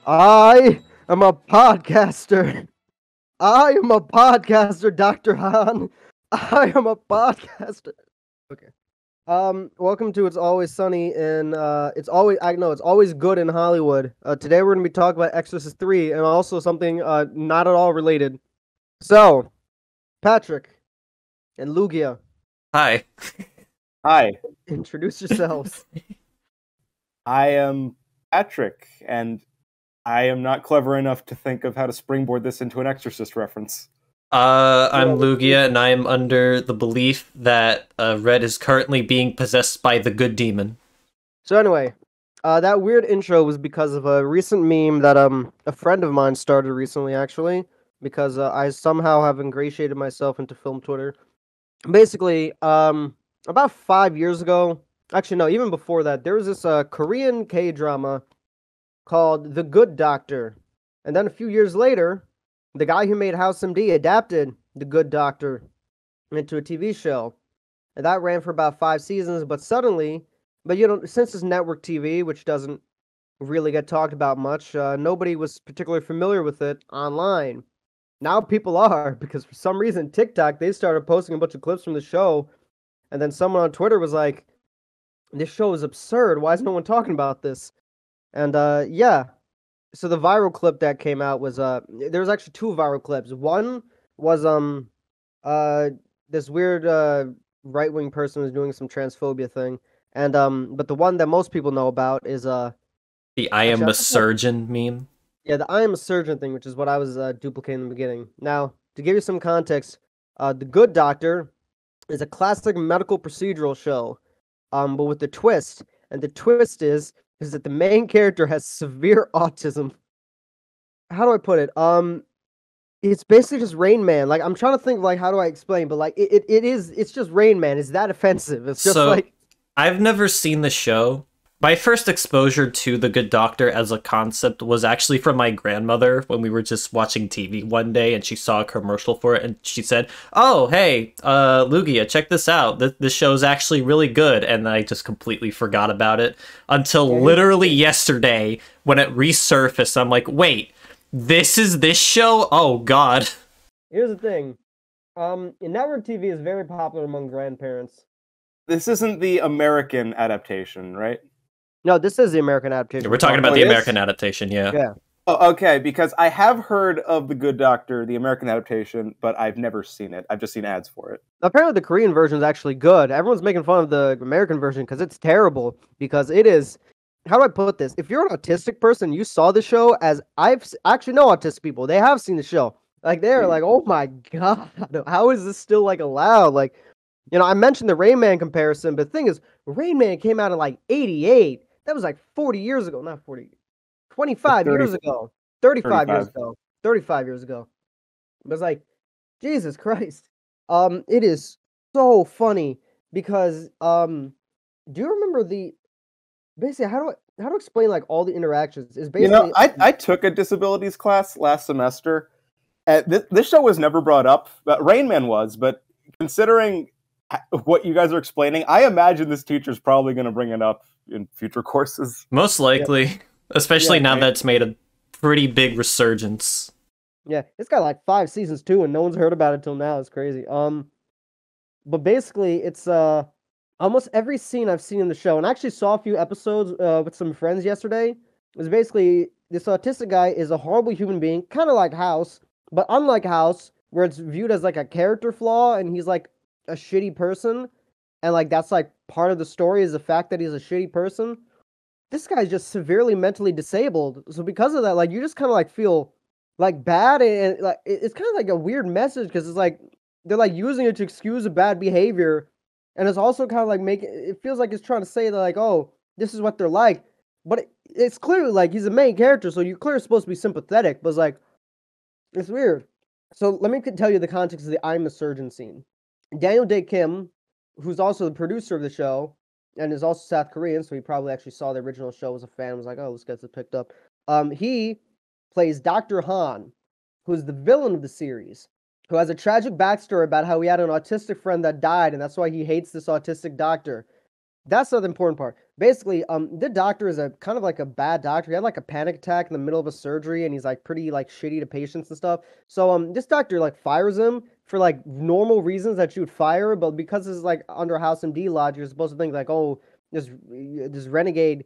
I am a podcaster. I am a podcaster, Dr. Han. I am a podcaster. Okay. Welcome to It's Always Sunny in it's always good in Hollywood. Today we're gonna be talking about Exorcist 3 and also something not at all related. So, Patrick and Lugia, Hi. Hi, introduce yourselves. I am Patrick, and I am not clever enough to think of how to springboard this into an Exorcist reference. I'm Lugia, and I am under the belief that Red is currently being possessed by the good demon. So anyway, that weird intro was because of a recent meme that a friend of mine started recently, actually, because I somehow have ingratiated myself into film Twitter. Basically, about 5 years ago, actually no, even before that, there was this Korean K-drama called The Good Doctor, and then a few years later, the guy who made House MD adapted The Good Doctor into a TV show, and that ran for about 5 seasons. But suddenly, since it's network TV, which doesn't really get talked about much, nobody was particularly familiar with it online. Now people are, because for some reason TikTok, they started posting a bunch of clips from the show, and then someone on Twitter was like, "This show is absurd. Why is no one talking about this?" And yeah, so the viral clip that came out was there was actually two viral clips. One was this weird right-wing person was doing some transphobia thing, and but the one that most people know about is The I am a surgeon meme. yeah, the I am a surgeon thing, which is what I was duplicating in the beginning. Now, to give you some context, The Good Doctor is a classic medical procedural show, but with a twist, and the twist is that the main character has severe autism. How do I put it? It's basically just Rain Man. Like, I'm trying to think, like, how do I explain? But like, it's just Rain Man. It's that offensive. It's just So, like, I've never seen the show. My first exposure to The Good Doctor as a concept was actually from my grandmother when we were just watching TV one day and she saw a commercial for it and she said, "Oh, hey, Lugia, check this out. This show is actually really good." And I just completely forgot about it until literally yesterday when it resurfaced. I'm like, wait, this is this show? Oh, God. here's the thing. Network TV is very popular among grandparents. This isn't the American adaptation, right? No, this is the American adaptation. We're talking about Oh, the it is? American adaptation, yeah. Yeah. Oh, okay, because I have heard of The Good Doctor, the American adaptation, but I've never seen it. I've just seen ads for it. Apparently, the Korean version is actually good. Everyone's making fun of the American version because it's terrible. Because it is. How do I put this? If you're an autistic person, you saw the show. As actually know autistic people, they have seen the show. Like they're like, "Oh my god, how is this still like allowed?" Like, I mentioned the Rain Man comparison, but the thing is, Rain Man came out in like '88. That was like 40 years ago, not 40, 25 years ago, 35 years ago, 35 years ago. But it's like, Jesus Christ. It is so funny because do you remember basically how to explain like all the interactions is basically I took a disabilities class last semester. This show was never brought up, but Rain Man was. But considering what you guys are explaining, I imagine this teacher's probably going to bring it up in future courses. Most likely, especially now that it's made a pretty big resurgence. Yeah, it's got like 5 seasons too, and no one's heard about it till now. It's crazy. But basically, it's almost every scene I've seen in the show, and I actually saw a few episodes with some friends yesterday. It was basically this autistic guy is a horrible human being, kind of like House, but unlike House, where it's viewed as like a character flaw, and he's like a shitty person, and like that's like part of the story is the fact that he's a shitty person. This guy's just severely mentally disabled, so because of that, like you just kind of like feel like bad, and like it's kind of like a weird message because it's like they're like using it to excuse a bad behavior, and it's also kind of like it feels like it's trying to say that like, oh, this is what they're like, but it's clearly like he's the main character, so you're clearly supposed to be sympathetic, but it's like it's weird. So let me tell you the context of the I'm a Surgeon scene. Daniel Dae Kim, who's also the producer of the show and is also South Korean, so he probably actually saw the original show as a fan, was like, oh, let's get this picked up. He plays Dr. Han, who's the villain of the series, who has a tragic backstory about how he had an autistic friend that died, and that's why he hates this autistic doctor. That's the important part. Basically, the doctor is a kind of like a bad doctor. He had like a panic attack in the middle of a surgery, and he's like pretty like shitty to patients and stuff. So this doctor like fires him for like normal reasons that you would fire, but because it's like under House MD logic, you're supposed to think like, oh, this renegade,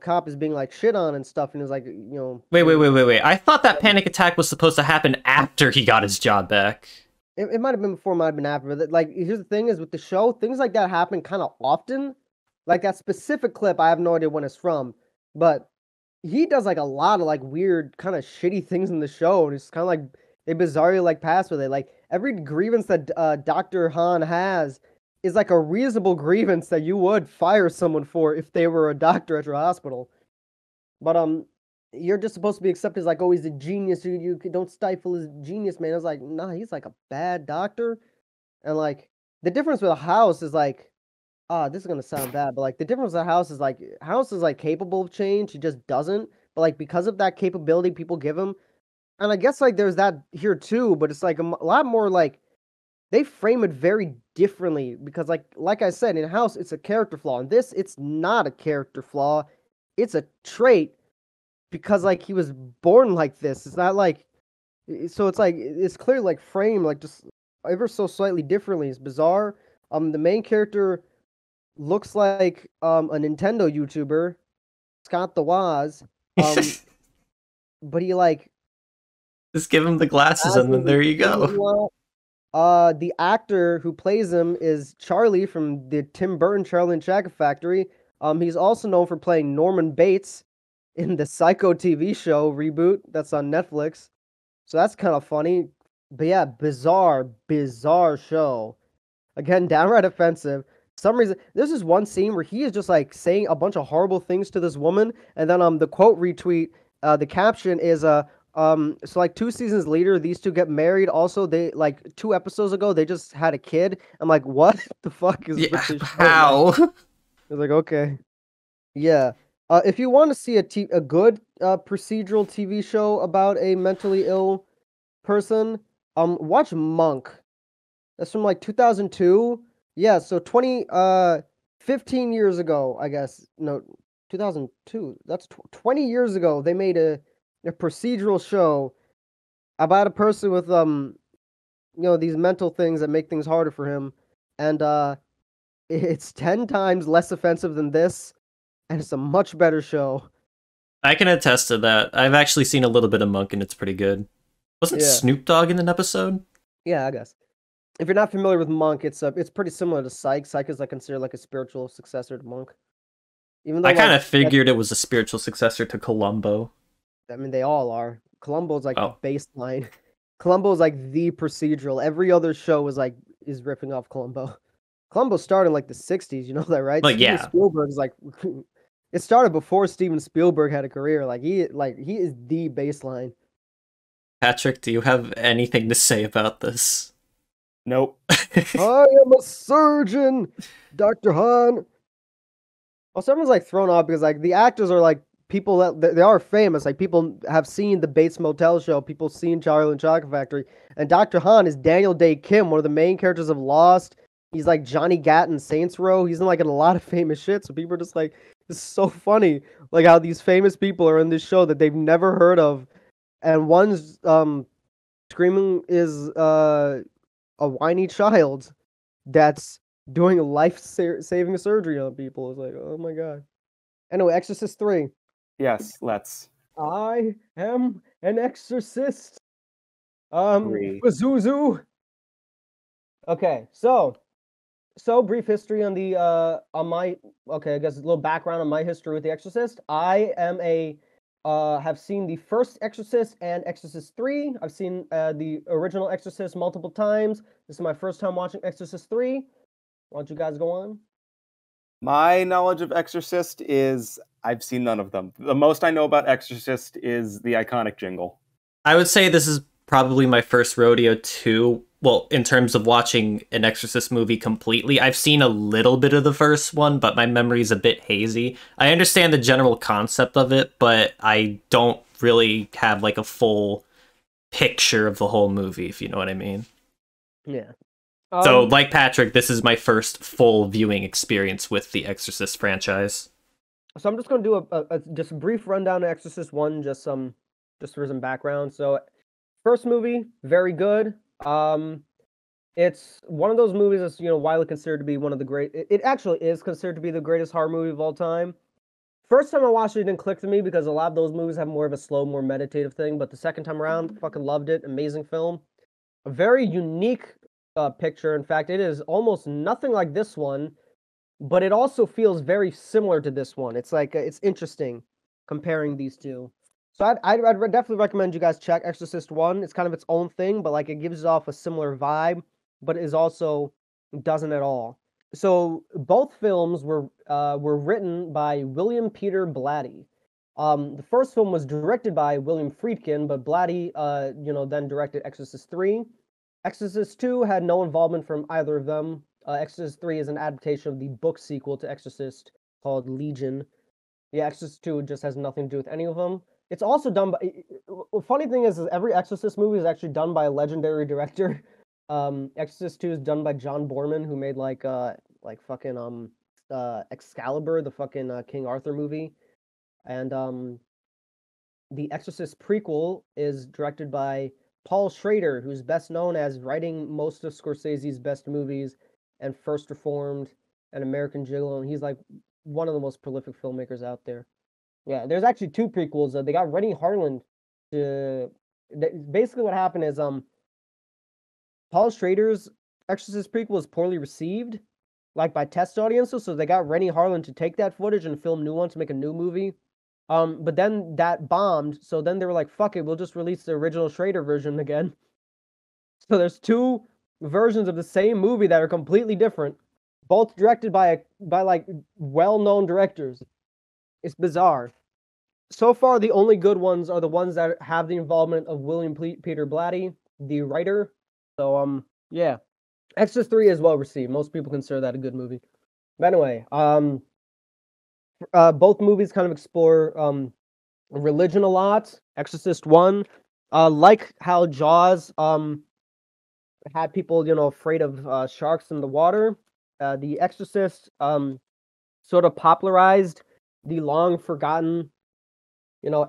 cop is being like shit on and stuff, and it's like, Wait. I thought that panic attack was supposed to happen after he got his job back. It might have been before, might have been after. But like, here's the thing: is with the show, things like that happen kind of often. Like that specific clip, I have no idea when it's from, but he does like a lot of like weird, kind of shitty things in the show, and it's kind of like they bizarrely like pass with it. Like every grievance that Dr. Han has is like a reasonable grievance that you would fire someone for if they were a doctor at your hospital. But you're just supposed to be accepted as like, oh, he's a genius. You don't stifle his genius, man. I was like, nah, he's like a bad doctor. And like the difference with a House is like, this is gonna sound bad, but like the difference with House is like capable of change. He just doesn't. But like because of that capability people give him, and I guess like there's that here too. But it's like a lot more like they frame it very differently because like I said, in House it's a character flaw. In this, it's not a character flaw. It's a trait. Because like he was born like this. It's not like so it's like it's clearly like framed like just ever so slightly differently. It's bizarre. The main character looks like a Nintendo YouTuber, Scott the Woz. But he like just give him the glasses and then there you go. The actor who plays him is Charlie from the Tim Burton Charlie and Chocolate Factory. He's also known for playing Norman Bates in the Psycho TV show reboot that's on Netflix. So that's kind of funny. But yeah, bizarre show. Again, downright offensive. For some reason, there's this one scene where he is just like saying a bunch of horrible things to this woman, and then the quote retweet, the caption is so like 2 seasons later, these two get married. Also, they like 2 episodes ago, they just had a kid. I'm like, what the fuck is with this show? How? I was like, okay. Yeah. If you want to see a good procedural TV show about a mentally ill person, watch Monk. That's from like 2002. Yeah, so 15 years ago, I guess. No, 2002. That's 20 years ago. They made a procedural show about a person with these mental things that make things harder for him, and it's 10 times less offensive than this. And it's a much better show. I can attest to that. I've actually seen a little bit of Monk, and it's pretty good. Wasn't Snoop Dogg in an episode? Yeah, I guess. If you're not familiar with Monk, it's pretty similar to Psych. Psych is like considered like a spiritual successor to Monk. Even though I kind of figured it was a spiritual successor to Columbo. I mean, they all are. Columbo's like the baseline. Columbo's like the procedural. Every other show is ripping off Columbo. Columbo started in like the 60s, you know that, right? But yeah, Spielberg's like it started before Steven Spielberg had a career. Like he is the baseline. Patrick, do you have anything to say about this? Nope. I am a surgeon, Dr. Han. Also, everyone's like thrown off because like the actors are like people that they are famous. Like people have seen the Bates Motel show, people seen Charlie and Chocolate Factory, and Dr. Han is Daniel Day Kim, one of the main characters of Lost. He's like Johnny Gat in Saints Row. He's in like in a lot of famous shit. So people are just like, this is so funny. Like how these famous people are in this show that they've never heard of. And one's screaming is a whiny child that's doing life-saving surgery on people. It's like, oh my god. Anyway, Exorcist 3. Yes, let's. I am an exorcist. Pazuzu. Okay, so brief history on the I guess a little background on my history with The Exorcist. I am have seen the first Exorcist and Exorcist 3. I've seen the original Exorcist multiple times. This is my first time watching Exorcist 3. Why don't you guys go on? My knowledge of Exorcist is I've seen none of them. The most I know about Exorcist is the iconic jingle. I would say this is probably my first rodeo too. Well, in terms of watching an Exorcist movie completely, I've seen a little bit of the first one, but my memory is a bit hazy. I understand the general concept of it, but I don't really have like a full picture of the whole movie, if you know what I mean. Yeah. So, like Patrick, this is my first full viewing experience with the Exorcist franchise. So I'm just gonna do just a brief rundown of Exorcist 1, just for some background. So, first movie, very good. It's one of those movies that's widely considered to be one of the great. It actually is considered to be the greatest horror movie of all time. First time I watched it, it didn't click to me because a lot of those movies have more of a slow, more meditative thing. But the second time around, fucking loved it. Amazing film. A very unique picture. In fact, it is almost nothing like this one, but it also feels very similar to this one. It's like it's interesting comparing these two. So I'd definitely recommend you guys check Exorcist 1. It's kind of its own thing, but like it gives off a similar vibe, but is also doesn't at all. So both films were written by William Peter Blatty. The first film was directed by William Friedkin, but Blatty then directed Exorcist 3. Exorcist 2 had no involvement from either of them. Exorcist 3 is an adaptation of the book sequel to Exorcist called Legion. Yeah, Exorcist 2 just has nothing to do with any of them. It's also done by. Funny thing is every Exorcist movie is actually done by a legendary director. Exorcist 2 is done by John Borman, who made like fucking Excalibur, the fucking King Arthur movie, and the Exorcist prequel is directed by Paul Schrader, who's best known as writing most of Scorsese's best movies and First Reformed and American Gigolo, and he's like one of the most prolific filmmakers out there. Yeah, there's actually 2 prequels. They got Rennie Harlan to. Basically, what happened is Paul Schrader's Exorcist prequel was poorly received, like by test audiences, so they got Rennie Harlan to take that footage and film new ones to make a new movie. But then that bombed, so then they were like, "Fuck it, we'll just release the original Schrader version again." So there's 2 versions of the same movie that are completely different, both directed by like well-known directors. It's bizarre. So far, the only good ones are the ones that have the involvement of William Peter Blatty, the writer. So yeah, Exorcist 3 is well received. Most people consider that a good movie. But anyway, both movies kind of explore religion a lot. Exorcist 1, like how Jaws had people afraid of sharks in the water. The Exorcist sort of popularized the long forgotten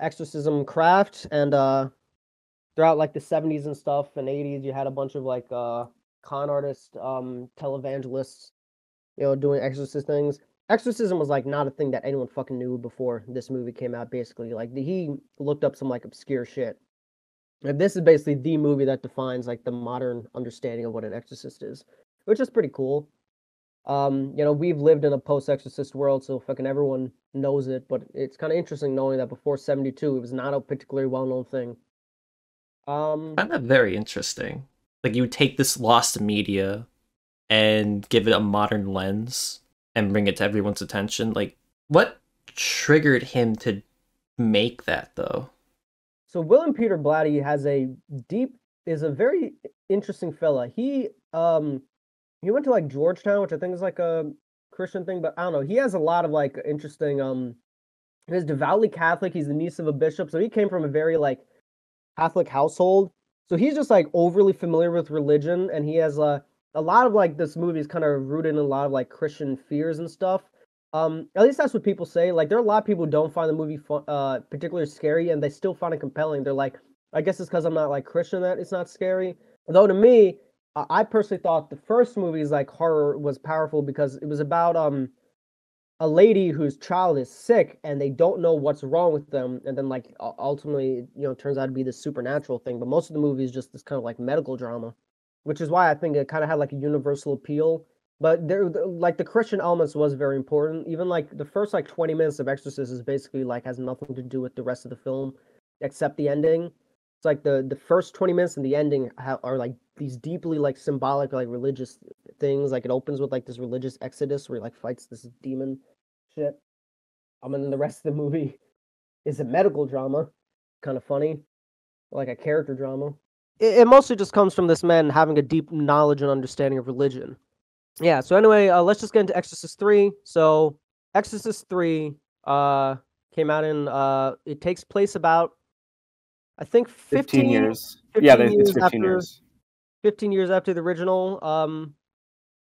exorcism craft, and throughout like the 70s and stuff and 80s, you had a bunch of like con artists, televangelists, doing exorcist things. Exorcism was like not a thing that anyone fucking knew before this movie came out. Basically, like he looked up some like obscure shit, and this is basically the movie that defines like the modern understanding of what an exorcist is, which is pretty cool. We've lived in a post-exorcist world, so fucking everyone knows it, but it's kind of interesting knowing that before 72 it was not a particularly well-known thing. I find that very interesting. Like, you take this lost media and give it a modern lens and bring it to everyone's attention. Like, what triggered him to make that, though? So William Peter Blatty is a very interesting fella. He went to like Georgetown, which I think is like a Christian thing, but I don't know. He has a lot of like interesting. He's devoutly Catholic. He's the niece of a bishop, so he came from a very like Catholic household. So he's just like overly familiar with religion, and he has a lot of like this movie is kind of rooted in a lot of like Christian fears and stuff. At least that's what people say. Like there are a lot of people who don't find the movie particularly scary, and they still find it compelling. They're like, I guess it's because I'm not like Christian that it's not scary. Though to me, I personally thought the first movie's like horror was powerful because it was about a lady whose child is sick and they don't know what's wrong with them, and then like ultimately it turns out to be this supernatural thing. But most of the movie is just this kind of like medical drama, which is why I think it kind of had like a universal appeal. But there, like the Christian elements was very important. Even like the first like 20 minutes of Exorcist is basically like has nothing to do with the rest of the film, except the ending. It's like the first 20 minutes and the ending are like these deeply like symbolic like religious things. Like it opens with like this religious exodus where he like fights this demon shit. And then the rest of the movie is a medical drama, kind of funny, like a character drama. It mostly just comes from this man having a deep knowledge and understanding of religion. Yeah, so anyway, let's just get into Exorcist 3. So Exorcist 3 came out in it takes place about I think 15 years. 15 Yeah, years it's 15 after, years. 15 years after the original.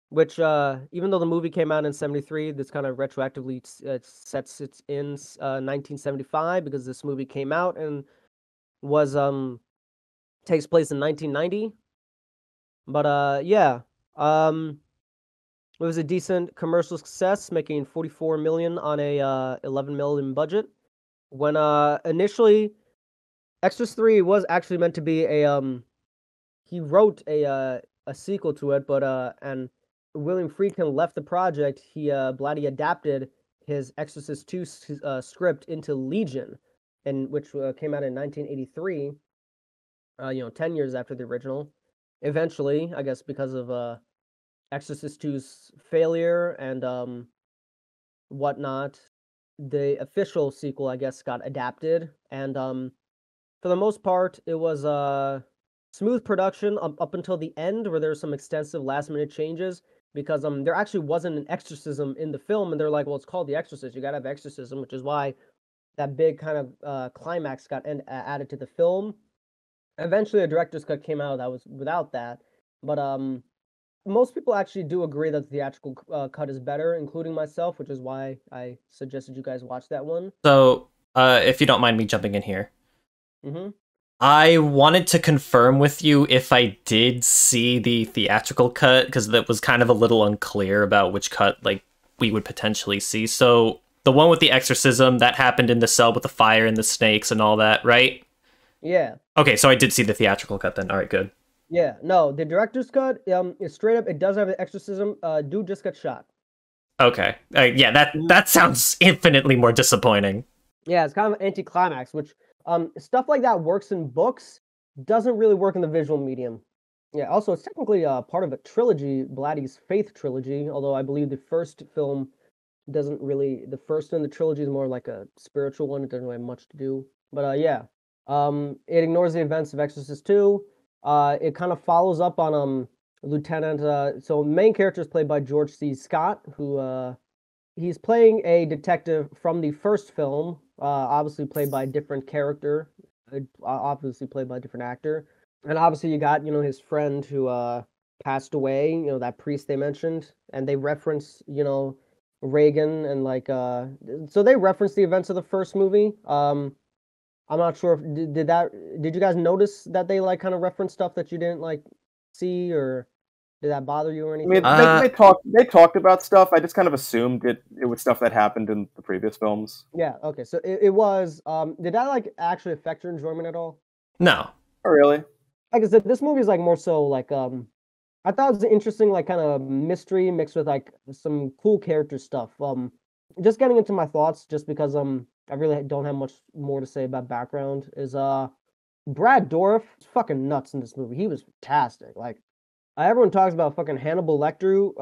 Which even though the movie came out in 73, this kind of retroactively sets it in 1975 because this movie came out and was takes place in 1990. But yeah, it was a decent commercial success, making 44 million on a 11 million budget. When initially Exorcist 3 was actually meant to be a he wrote a sequel to it, but and William Friedkin left the project. He Blatty adapted his Exorcist 2 script into Legion, and which came out in 1983. 10 years after the original. Eventually, I guess because of Exorcist 2's failure and whatnot, the official sequel, I guess, got adapted, and for the most part, it was smooth production up until the end, where there were some extensive last-minute changes, because there actually wasn't an exorcism in the film, and they're like, well, it's called The Exorcist, you gotta have exorcism, which is why that big kind of climax got added to the film. Eventually, a director's cut came out that was without that, but most people actually do agree that the theatrical cut is better, including myself, which is why I suggested you guys watch that one. So, if you don't mind me jumping in here, Mm-hmm. I wanted to confirm with you if I did see the theatrical cut, because that was kind of a little unclear about which cut like we would potentially see. So the one with the exorcism, that happened in the cell with the fire and the snakes and all that, right? Yeah. Okay, so I did see the theatrical cut then. All right, good. Yeah. No, the director's cut is straight up. It does have the exorcism. Dude just got shot. Okay. Yeah, that sounds infinitely more disappointing. Yeah, it's kind of an anticlimax, which stuff like that works in books, doesn't really work in the visual medium. Yeah, also it's technically part of a trilogy, Blatty's Faith trilogy, although I believe the first film doesn't really, the first in the trilogy is more like a spiritual one, it doesn't really have much to do. But yeah, it ignores the events of Exorcist 2. It kind of follows up on Lieutenant, so main character is played by George C. Scott, who he's playing a detective from the first film, obviously played by a different character, obviously played by a different actor. And obviously you got, his friend who passed away, that priest they mentioned, and they reference, Reagan and like, so they reference the events of the first movie. I'm not sure if, did you guys notice that they like kind of reference stuff that you didn't like see, or did that bother you or anything? I mean, they talked about stuff. I just kind of assumed it was stuff that happened in the previous films. Yeah, okay. So it was did that like actually affect your enjoyment at all? No. Oh, really? Like I said, this movie is like more so like I thought it was an interesting like kind of mystery mixed with like some cool character stuff. Just getting into my thoughts, just because I really don't have much more to say about background, is Brad Dourif is fucking nuts in this movie. He was fantastic. Like everyone talks about fucking Hannibal Lecter,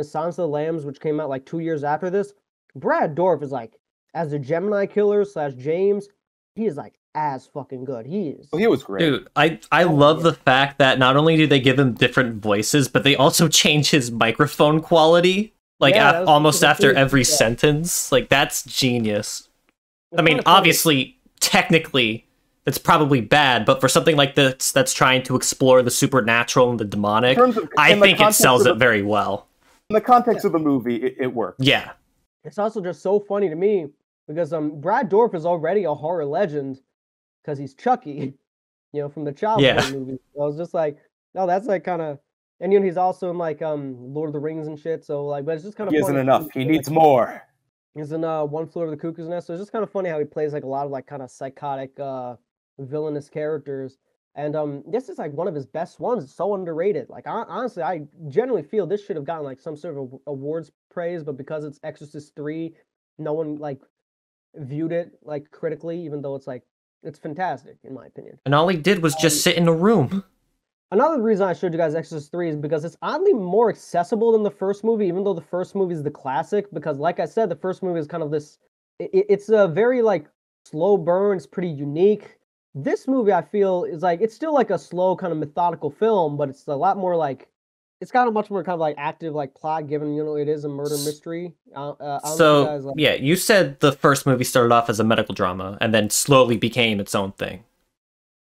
Silence of the Lambs, which came out like 2 years after this. Brad Dourif is like, as the Gemini killer / James, he is like as fucking good. He is. Oh, he was great. Dude, I love the fact that not only do they give him different voices, but they also change his microphone quality, like almost after every sentence. Like, that's genius. I mean, obviously, technically, it's probably bad, but for something like this that's trying to explore the supernatural and the demonic, I think it sells it very well. In the context of the movie, it works. Yeah. It's also just so funny to me because Brad Dourif is already a horror legend because he's Chucky, from the childhood movie. So I was just like, no, that's like kind of, and he's also in like Lord of the Rings and shit. So like, but it's just kind of. He isn't enough. He needs more. He's in One Flew Over the Cuckoo's Nest. So it's just kind of funny how he plays like a lot of like kind of psychotic, villainous characters. And this is like one of his best ones. It's so underrated. Like honestly, I genuinely feel this should have gotten like some sort of awards praise, but because it's Exorcist 3, no one like viewed it like critically, even though it's like it's fantastic in my opinion. And all he did was just sit in a room. Another reason I showed you guys Exorcist 3 is because it's oddly more accessible than the first movie, even though the first movie is the classic. Because like I said, the first movie is kind of this. It's a very like slow burn. It's pretty unique. This movie, I feel, is like, it's still like a slow kind of methodical film, but it's a lot more like, it's got a much more kind of like active like plot, given, it is a murder mystery. So, yeah, you said the first movie started off as a medical drama and then slowly became its own thing.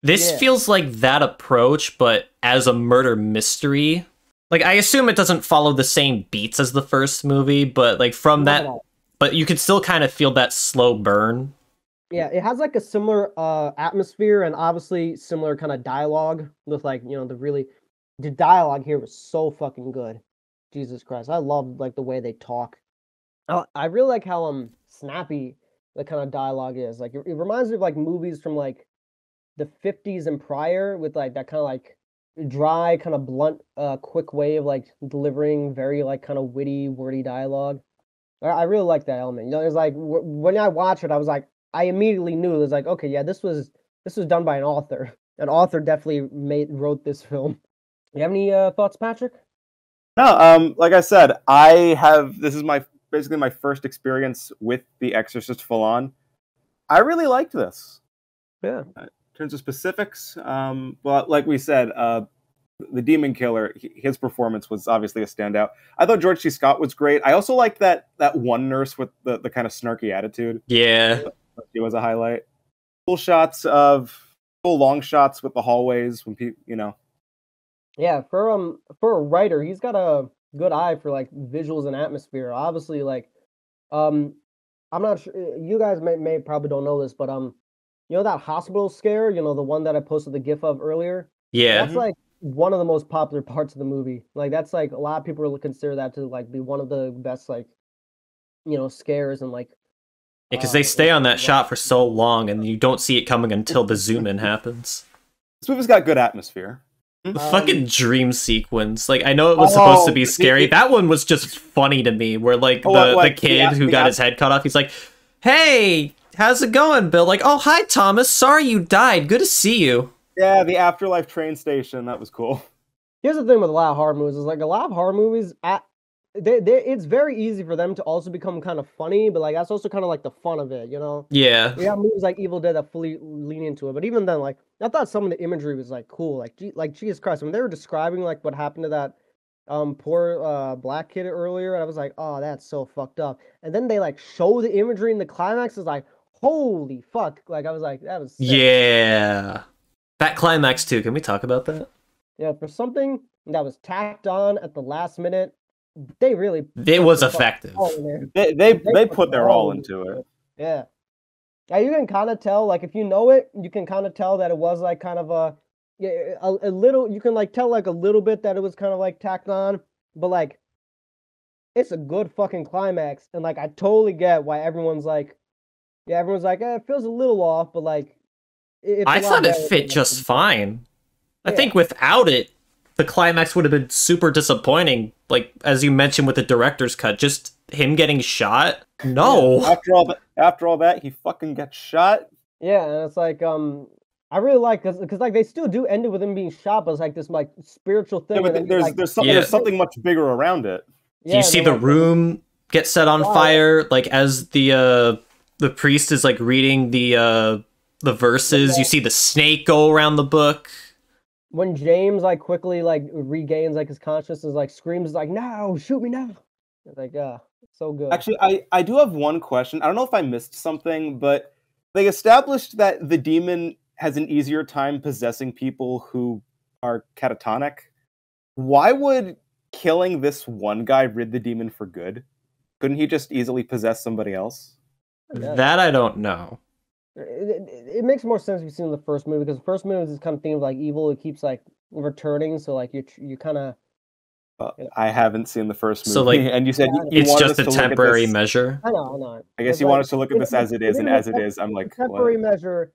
This Yeah. feels like that approach, but as a murder mystery. Like, I assume it doesn't follow the same beats as the first movie, but like from Not at that, all. but you can still kind of feel that slow burn. Yeah, it has like a similar atmosphere and obviously similar kind of dialogue with like, the dialogue here was so fucking good. Jesus Christ. I love like the way they talk. I really like how snappy the kind of dialogue is. Like it reminds me of like movies from like the 50s and prior with like that kind of like dry, kind of blunt, quick way of like delivering very like kind of witty, wordy dialogue. I really like that element. It's like when I watch it, I was like, I immediately knew it was like, okay, yeah, this was done by an author. An author definitely wrote this film. You have any thoughts, Patrick? No, like I said, this is basically my first experience with The Exorcist full on. I really liked this. Yeah. In terms of specifics, well, like we said, the demon killer, his performance was obviously a standout. I thought George C. Scott was great. I also liked that one nurse with the kind of snarky attitude. Yeah. She was a highlight. Cool long shots with the hallways when people, Yeah, for a writer, he's got a good eye for like visuals and atmosphere. Obviously, like I'm not sure you guys may probably don't know this, but that hospital scare, the one that I posted the GIF of earlier. Yeah. That's like one of the most popular parts of the movie. Like that's like a lot of people consider that to like be one of the best like scares and like Because they stay on that shot for so long and you don't see it coming until the zoom in happens. This movie's got good atmosphere. The fucking dream sequence. Like, I know it was supposed to be scary. That one was just funny to me, where like the kid who got his head cut off, he's like, "Hey, how's it going, Bill?" Like, "Oh, hi, Thomas. Sorry you died. Good to see you." Yeah, the Afterlife train station. That was cool. Here's the thing with a lot of horror movies is like a lot of horror movies it's very easy for them to also become kind of funny, but like that's also kind of like the fun of it, Yeah. We have movies like Evil Dead that fully lean into it, but even then, like I thought some of the imagery was like cool, like Jesus Christ, when they were describing like what happened to that poor black kid earlier, I was like, oh, that's so fucked up. And then they like show the imagery in the climax is like, holy fuck! Like I was like, that was sick. Yeah. That climax too. Can we talk about that? Yeah, for something that was tacked on at the last minute. They really It was effective. They put their all into it. Yeah. You can kind of tell, like if you know it, you can kind of tell that it was like kind of a little. You can like tell like a little bit that it was kind of like tacked on, but like it's a good fucking climax, and like I totally get why everyone's like, it feels a little off, but like I thought it fit just fine. I think without it, the climax would have been super disappointing. Like, as you mentioned with the director's cut, just him getting shot. No. Yeah, after all that, he fucking gets shot. Yeah, and it's like, I really like because like they still do end it with him being shot, but it's like this like spiritual thing. Yeah, but there's something much bigger around it. Yeah, you see the room get set on fire, like as the priest is like reading the verses. You see the snake go around the book. When James like quickly like regains like his consciousness, like screams like, "No, shoot me now!" It's like, so good. Actually, I do have one question. I don't know if I missed something, but they established that the demon has an easier time possessing people who are catatonic. Why would killing this one guy rid the demon for good? Couldn't he just easily possess somebody else? That I don't know. It makes more sense if you've seen the first movie, because the first movie is this kind of theme of like evil. It keeps like returning, so like you kind of. I haven't seen the first movie, so like, and you said it's just a temporary measure. I know. I guess you want us to look at this as it is, and as it is, I'm like, temporary measure.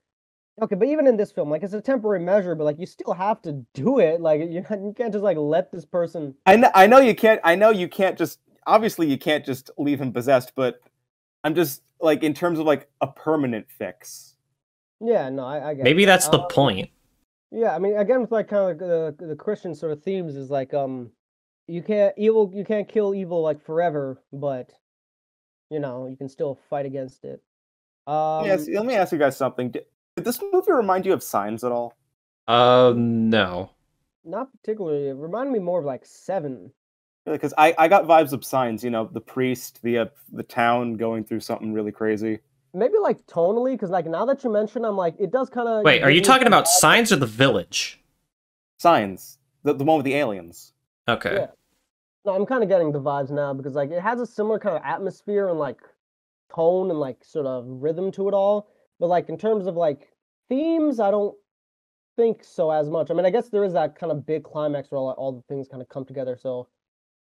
Okay, but even in this film, like it's a temporary measure, but like you still have to do it. Like you can't just like let this person. I know you can't. I know you can't just. Obviously, you can't just leave him possessed, but I'm just like in terms of like a permanent fix. Yeah, no, I get. Maybe that's the point. Yeah, I mean, again, with like kind of like the Christian sort of themes is like you can't kill evil like forever, but you can still fight against it. Let me ask you guys something. Did this movie remind you of Signs at all? No. Not particularly. It reminded me more of like Seven. Because I got vibes of Signs. The priest, the town going through something really crazy. maybe like tonally, because like now that you mention, I'm like it does kind of. Wait, are you talking about Signs or The Village? Signs, the one with the aliens. Okay. Yeah. No, I'm kind of getting the vibes now because like it has a similar kind of atmosphere and like tone and like sort of rhythm to it all. But like in terms of like themes, I don't think so as much. I mean, I guess there is that kind of big climax where all the things kind of come together. So,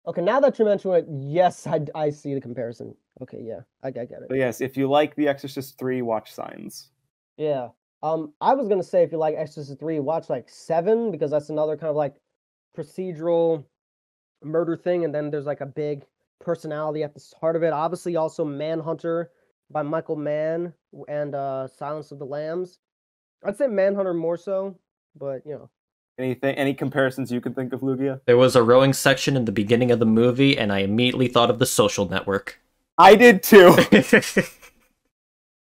okay, now that you mention it, yes, I see the comparison. Okay, yeah, I get it. So yes, if you like The Exorcist 3, watch Signs. Yeah. I was gonna say if you like Exorcist 3, watch like 7 because that's another kind of like procedural murder thing, and then there's like a big personality at the heart of it. Obviously, also Manhunter by Michael Mann and Silence of the Lambs. I'd say Manhunter more so, but you know. Any comparisons you can think of, Lugia? There was a rowing section in the beginning of the movie, and I immediately thought of The Social Network. I did too.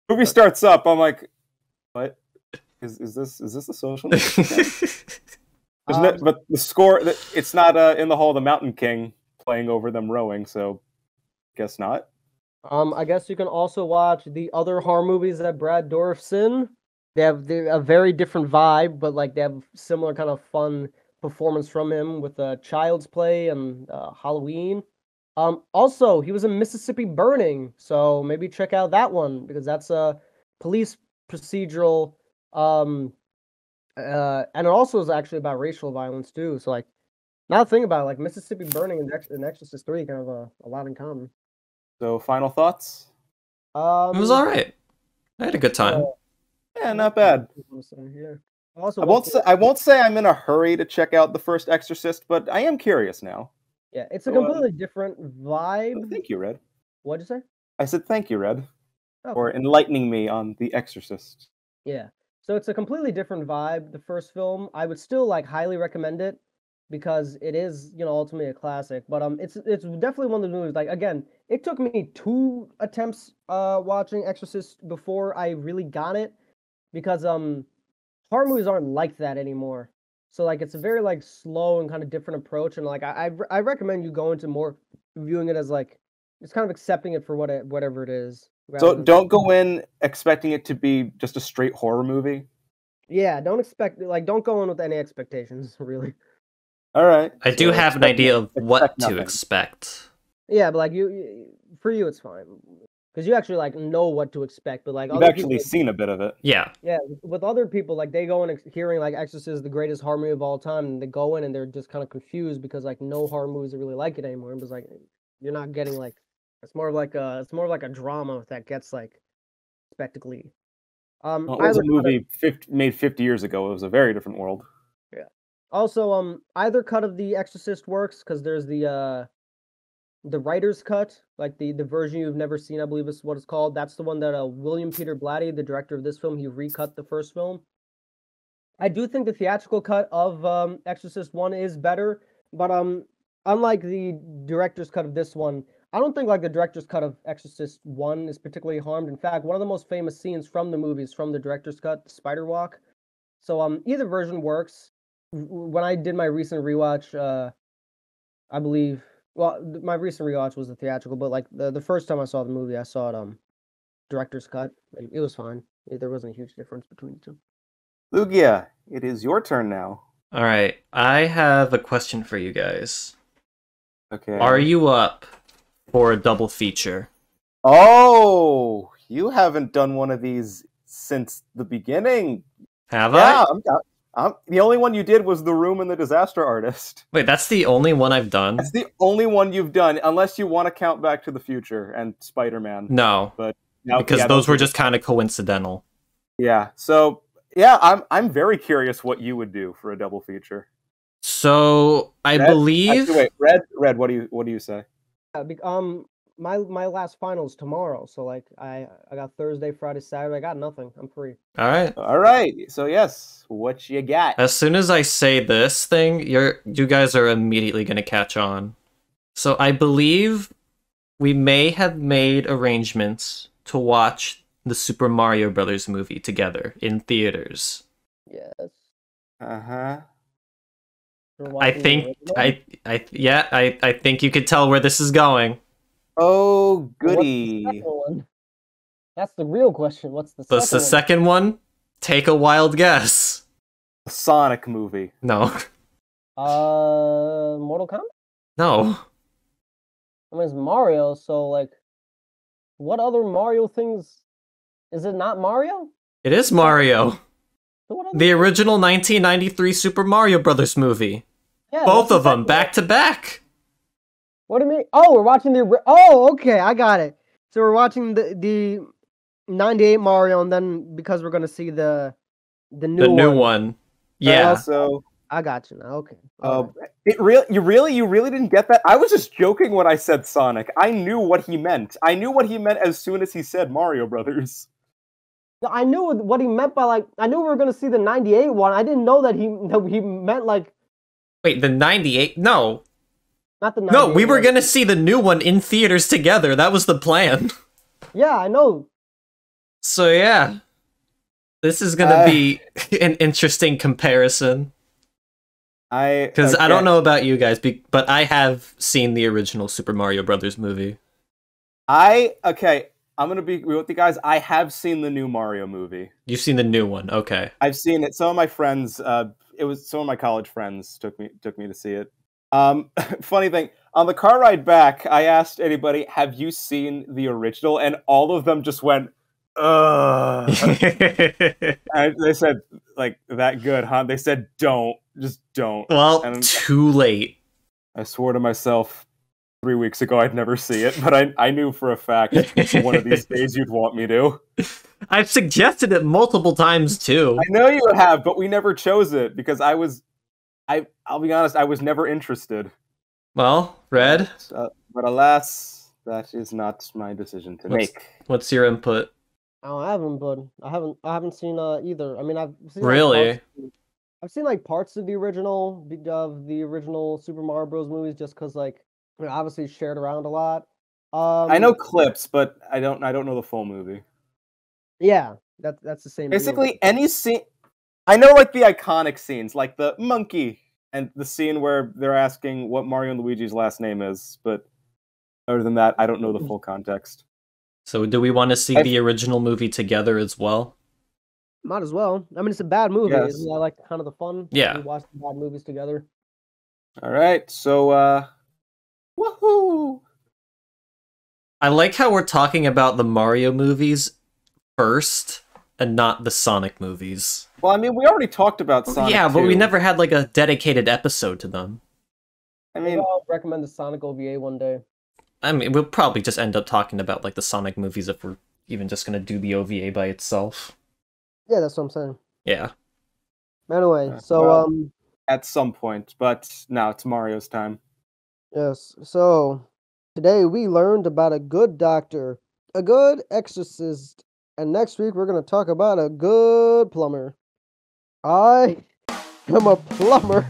Movie starts up, I'm like, what? Is this The Social Network? But the score, it's not in the Hall of the Mountain King playing over them rowing, so guess not. I guess you can also watch the other horror movies that Brad Dourif's in. They're a very different vibe, but like they have similar kind of fun performance from him with Child's Play and Halloween. Also, he was in Mississippi Burning, so maybe check out that one because that's a police procedural. And it also is actually about racial violence too. So like, now think about it, like Mississippi Burning and Exorcist 3 kind of a lot in common. So, final thoughts? It was all right. I had a good time. Yeah, not bad. Yeah. Also, I won't say I'm in a hurry to check out the first Exorcist, but I am curious now. Yeah, it's a completely different vibe. Thank you, Red. What'd you say? I said thank you, Red, Oh, for enlightening me on The Exorcist. yeah. So it's a completely different vibe. The first film, I would still like highly recommend it because it is, you know, ultimately a classic. But it's definitely one of the movies. Like again, it took me 2 attempts watching Exorcist before I really got it because horror movies aren't like that anymore. So like it's a very like slow and kind of different approach, and like I recommend you go into more viewing it as like just kind of accepting it for whatever it is. So don't go in expecting it to be just a straight horror movie. Yeah, don't go in with any expectations, really. All right. I do have an idea of what to expect. Yeah, but like for you, it's fine because you actually like know what to expect. But like you've actually seen a bit of it. Yeah. Yeah, with other people, like they go in hearing like Exorcist is the greatest horror movie of all time, and they go in and they're just kind of confused because like no horror movies really like it anymore. And it's like you're not getting like it's more of like a drama that gets like spectacly. Well, it was a movie made 50 years ago. It was a very different world. Yeah. Also, either cut of The Exorcist works because there's the writer's cut, like the version you've never seen, I believe is what it's called. That's the one that William Peter Blatty, the director of this film, he recut the first film. I do think the theatrical cut of Exorcist 1 is better, but unlike the director's cut of this one, I don't think like the director's cut of Exorcist 1 is particularly harmed. In fact, one of the most famous scenes from the movie is from the director's cut, the spider walk. So either version works. When I did my recent rewatch, I believe, well, my recent rewatch was the theatrical, but like the first time I saw the movie, I saw it director's cut. And it was fine. There wasn't a huge difference between the two. Lugia, it is your turn now. All right, I have a question for you guys. Okay. Are you up for a double feature? Oh, you haven't done one of these since the beginning. Have I? Yeah, the only one you did was The Room and the Disaster Artist. Wait, that's the only one I've done? That's the only one you've done, unless you want to count Back to the Future and Spider-Man. No, but because those were just kind of coincidental. Yeah, so yeah, I'm very curious what you would do for a double feature. So I believe. Actually, wait, Red, what do you say? My last finals tomorrow, so like I got Thursday, Friday, Saturday. I got nothing. I'm free. All right. So yes, what you got? As soon as I say this thing, you guys are immediately gonna catch on. So I believe we may have made arrangements to watch the Super Mario Brothers movie together in theaters. Yes. Uh-huh. I think I think you could tell where this is going. Oh, goody. That's the real question. What's the What's second the one? second one? Take a wild guess. A Sonic movie. No. Mortal Kombat? No. I mean, it's Mario, so, like, what other Mario things... Is it not Mario? It is Mario. So what other The things- original 1993 Super Mario Brothers movie. Yeah, Both that's of them, exactly back to back. What do you mean? Oh, we're watching the... Oh, okay, I got it. So we're watching the 98 Mario, and then because we're going to see the The new new one. one. Yeah. Also, I got you now. Okay. All right. you really didn't get that? I was just joking when I said Sonic. I knew what he meant. I knew what he meant as soon as he said Mario Brothers. I knew what he meant by, like, I knew we were going to see the 98 one. I didn't know that he meant, like, Wait, the 98? No. not the 98 No, we were one. going to see the new one in theaters together. That was the plan. Yeah, I know. So yeah. This is going to be an interesting comparison. Because I don't know about you guys, but I have seen the original Super Mario Brothers movie. I'm gonna be real with you guys. I have seen the new Mario movie. You've seen the new one, okay. I've seen it. Some of my friends, some of my college friends took me to see it. Funny thing, on the car ride back, I asked anybody, "Have you seen the original?" And all of them just went, "Ugh." And they said, "Like that good, huh?" They said, "Don't, just don't." Well, And too late. I swore to myself 3 weeks ago I'd never see it, but I knew for a fact one of these days you'd want me to. I've suggested it multiple times too. I know you have, but we never chose it because I'll be honest, I was never interested. Well, Red, But alas, that is not my decision to make. what's your input? I haven't, but I haven't seen either. I mean, I've seen Really? I've seen like parts of the original Super Mario Bros. Movies just because like they're obviously shared around a lot. I know clips, but I don't know the full movie. Yeah, that's the same. Basically, any scene. I know like the iconic scenes, like the monkey and the scene where they're asking what Mario and Luigi's last name is, but other than that, I don't know the full context. So do we want to see the original movie together as well? Might as well. I mean, it's a bad movie. Yes. Isn't that like kind of the fun? Yeah. We watch bad movies together. All right, so woohoo! I like how we're talking about the Mario movies first and not the Sonic movies. Well, I mean, we already talked about Sonic. Yeah, but we 2. never had like a dedicated episode to them. I Maybe mean, I'll recommend the Sonic OVA one day. I mean, we'll probably just end up talking about like the Sonic movies if we're even just gonna do the OVA by itself. Yeah, that's what I'm saying. Yeah. Anyway, so well, at some point, but now it's Mario's time. yes. So today we learned about a good doctor, a good exorcist, and next week we're gonna talk about a good plumber. I am a plumber.